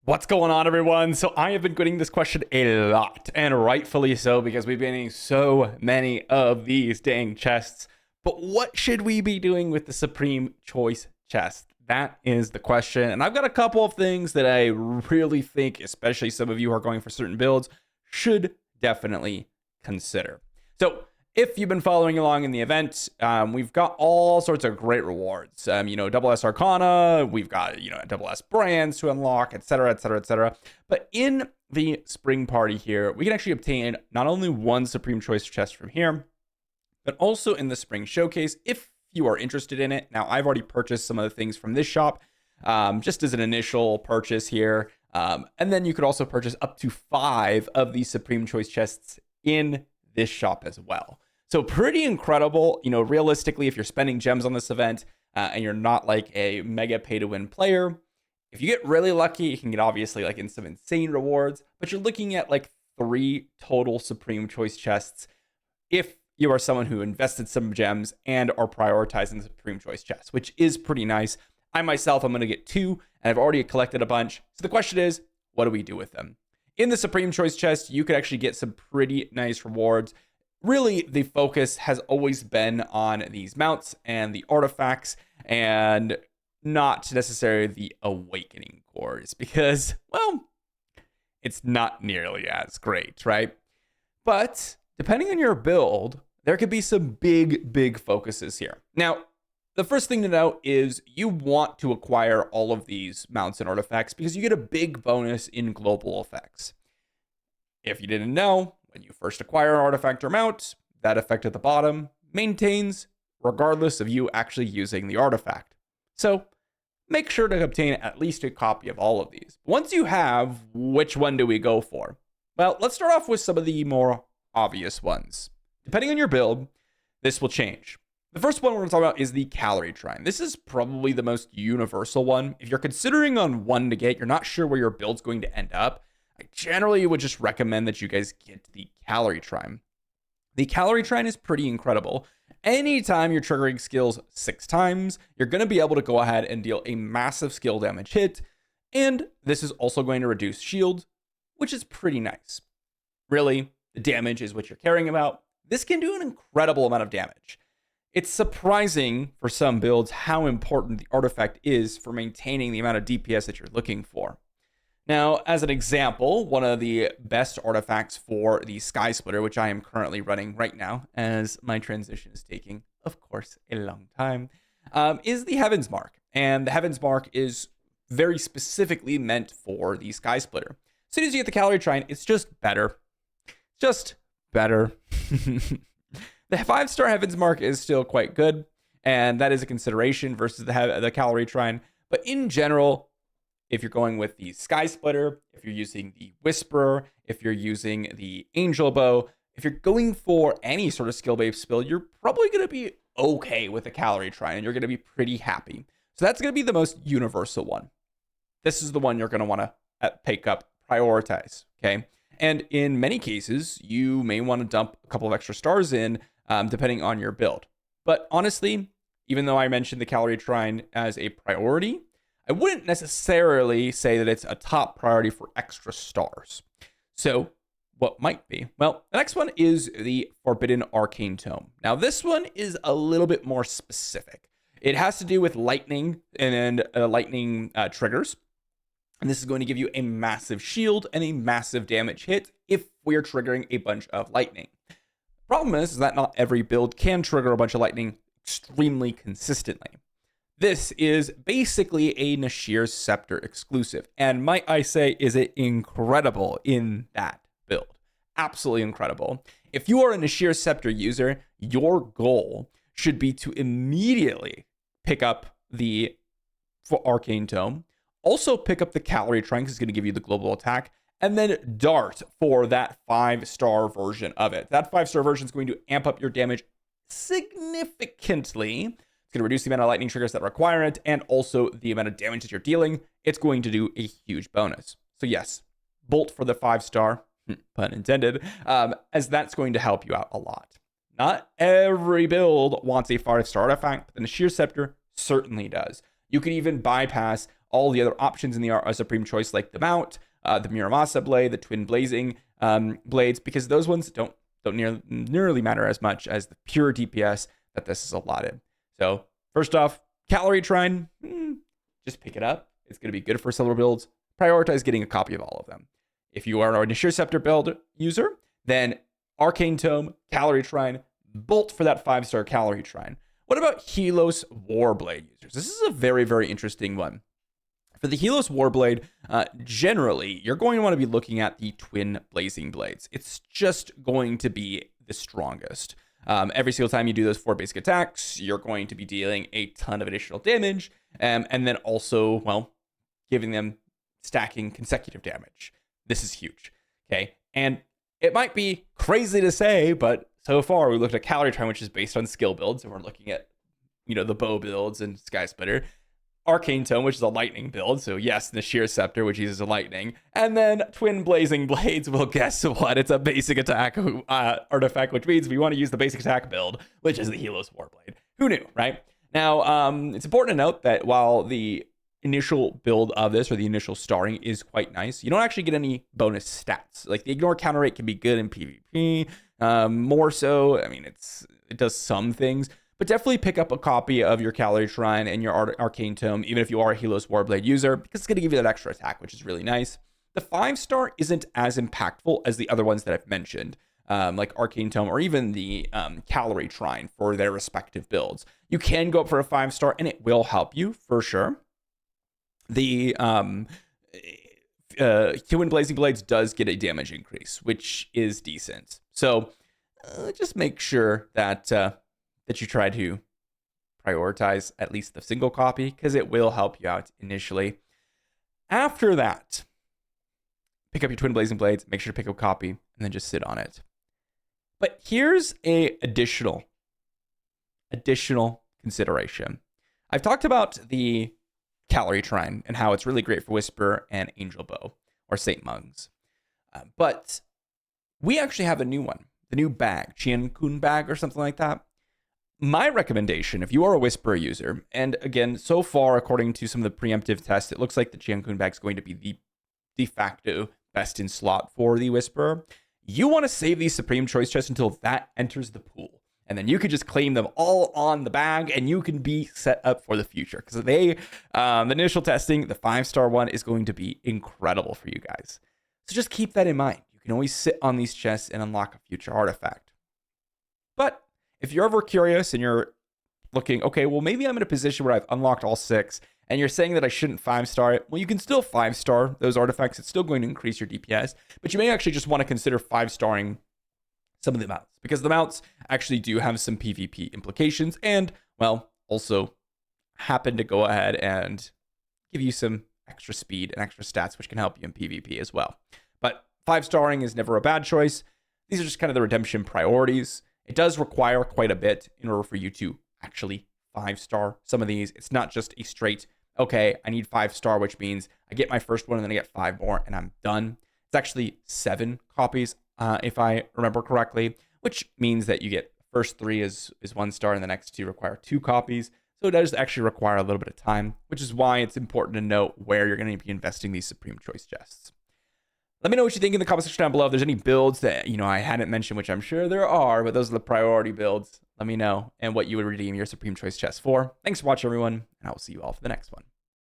What's going on, everyone? So I have been getting this question a lot, and rightfully so, because we've been getting so many of these dang chests. But what should we be doing with the Supreme Choice chest? That is the question. And I've got a couple of things that I really think, especially some of you who are going for certain builds, should definitely consider. So if you've been following along in the event, we've got all sorts of great rewards. Double S Arcana, we've got, double S brands to unlock, etc., etc., etc. But in the spring party here, we can actually obtain not only one Supreme Choice chest from here, but also in the spring showcase, if you are interested in it. Now, I've already purchased some of the things from this shop, just as an initial purchase here. And then you could also purchase up to 5 of these Supreme Choice chests in this shop as well. So pretty incredible. Realistically, if you're spending gems on this event and you're not like a mega pay to win player, if you get really lucky, you can get obviously like in some insane rewards, but you're looking at like 3 total Supreme Choice chests if you are someone who invested some gems and are prioritizing the Supreme Choice chest, which is pretty nice. I myself, I'm going to get 2, and I've already collected a bunch. So the question is, what do we do with them? In the Supreme Choice chest, you could actually get some pretty nice rewards. Really, the focus has always been on these mounts and the artifacts, and not necessarily the awakening cores, because, well, it's not nearly as great, right? But depending on your build, there could be some big focuses here. Now, the first thing to note is you want to acquire all of these mounts and artifacts because you get a big bonus in global effects. If you didn't know, when you first acquire an artifact or mount, that effect at the bottom maintains regardless of you actually using the artifact. So make sure to obtain at least a copy of all of these. Once you have, which one do we go for? Well, let's start off with some of the more obvious ones. Depending on your build, this will change. The first one we're going to talk about is the Calorie Trine. This is probably the most universal one. If you're considering on one to get, you're not sure where your build's going to end up, I generally would just recommend that you guys get the Calorie Trine. The Calorie Trine is pretty incredible. Anytime you're triggering skills 6 times, you're going to be able to go ahead and deal a massive skill damage hit, and this is also going to reduce shield, which is pretty nice. Really, the damage is what you're caring about. This can do an incredible amount of damage. It's surprising for some builds how important the artifact is for maintaining the amount of DPS that you're looking for. Now, as an example, one of the best artifacts for the Sky Splitter, which I am currently running right now, as my transition is taking, of course, a long time, is the Heaven's Mark. And the Heaven's Mark is very specifically meant for the Sky Splitter. As soon as you get the Calorie Trine, it's just better. Just better. The 5-star Heaven's Mark is still quite good, and that is a consideration versus the Calorie Trine. But in general, if you're going with the Sky Splitter, if you're using the Whisperer, if you're using the Angel Bow, if you're going for any sort of skill-based build, you're probably going to be okay with the Calorie Trine, and you're going to be pretty happy. So that's going to be the most universal one. This is the one you're going to want to pick up, prioritize, okay? And in many cases, you may want to dump a couple of extra stars in, depending on your build. But honestly, even though I mentioned the Calorie Trine as a priority, I wouldn't necessarily say that it's a top priority for extra stars. So what might be? Well, the next one is the Forbidden Arcane Tome. Now, this one is a little bit more specific. It has to do with lightning and lightning triggers. And this is going to give you a massive shield and a massive damage hit if we're triggering a bunch of lightning. Problem is that not every build can trigger a bunch of lightning extremely consistently. This is basically a Nashir's Scepter exclusive, and might I say, is it incredible in that build? Absolutely incredible. If you are a Nashir's Scepter user, your goal should be to immediately pick up the Arcane Tome, also pick up the Calorie Trine because it's going to give you the global attack, and then dart for that 5-star version of it. That 5-star version is going to amp up your damage significantly. It's going to reduce the amount of lightning triggers that require it, and also the amount of damage that you're dealing. It's going to do a huge bonus. So yes, bolt for the 5-star, pun intended, as that's going to help you out a lot. Not every build wants a 5-star artifact, but the Nashir Scepter certainly does. You can even bypass all the other options in the Supreme Choice, like the mount, the Muramasa blade, the twin blazing blades, because those ones don't nearly matter as much as the pure DPS that this is allotted. So first off, Calorie Trine, just pick it up. It's going to be good for silver builds. Prioritize getting a copy of all of them. If you are an Ashir Scepter build user, then Arcane Tome, Calorie Trine, bolt for that 5-star Calorie Trine. What about Helos Warblade users? This is a very, very interesting one. For the Helos Warblade, generally, you're going to want to be looking at the twin blazing blades. It's just going to be the strongest. Every single time you do those 4 basic attacks, you're going to be dealing a ton of additional damage, and then also, well, giving them stacking consecutive damage. This is huge, okay? And it might be crazy to say, but so far we looked at Calorie Trine, which is based on skill builds, and we're looking at, the bow builds and Sky Splitter. Arcane Tome, which is a lightning build, so yes, the Sheer Scepter, which uses a lightning, and then Twin Blazing Blades. Well, guess what? It's a basic attack artifact, which means we want to use the basic attack build, which is the Helos Warblade. Who knew, right? Now, it's important to note that while the initial build of this, or the initial starring, is quite nice, you don't actually get any bonus stats. Like, the ignore counter rate can be good in PvP, more so. I mean, it does some things, but definitely pick up a copy of your Calorie Trine and your Arcane Tome, even if you are a Helos Warblade user, because it's going to give you that extra attack, which is really nice. The 5-star isn't as impactful as the other ones that I've mentioned, like Arcane Tome, or even the Calorie Trine for their respective builds. You can go up for a 5-star, and it will help you for sure. The Twin Blazing Blades does get a damage increase, which is decent. So just make sure that you try to prioritize at least the single copy, because it will help you out initially. After that, pick up your Twin Blazing Blades, make sure to pick up a copy, and then just sit on it. But here's a additional consideration. I've talked about the Calorie Trine and how it's really great for Whisper and Angel Bow, or Saint Mungs. But we actually have a new one, the new bag, Qian Kun bag or something like that. My recommendation, if you are a Whisper user, and again, so far, according to some of the preemptive tests, it looks like the Qian Kun bag is going to be the de facto best in slot for the Whisperer. You want to save these Supreme Choice chests until that enters the pool. And then you could just claim them all on the bag, and you can be set up for the future. Because the initial testing, the 5-star one, is going to be incredible for you guys. So just keep that in mind. You can always sit on these chests and unlock a future artifact. But if you're ever curious and you're looking, okay, well, maybe I'm in a position where I've unlocked all 6, and you're saying that I shouldn't 5-star it, well, you can still 5-star those artifacts. It's still going to increase your DPS, but you may actually just want to consider 5-starring some of the mounts, because the mounts actually do have some PvP implications, and, well, also happen to go ahead and give you some extra speed and extra stats, which can help you in PvP as well. But 5-starring is never a bad choice. These are just kind of the redemption priorities. It does require quite a bit in order for you to actually 5-star some of these. It's not just a straight, okay, I need 5-star, which means I get my first one and then I get 5 more and I'm done. It's actually 7 copies, if I remember correctly, which means that you get first 3 is 1 star and the next 2 require 2 copies. So it does actually require a little bit of time, which is why it's important to note where you're going to be investing these Supreme Choice chests. Let me know what you think in the comment section down below. If there's any builds that, I hadn't mentioned, which I'm sure there are, but those are the priority builds. Let me know and what you would redeem your Supreme Choice chest for. Thanks for watching, everyone, and I will see you all for the next one.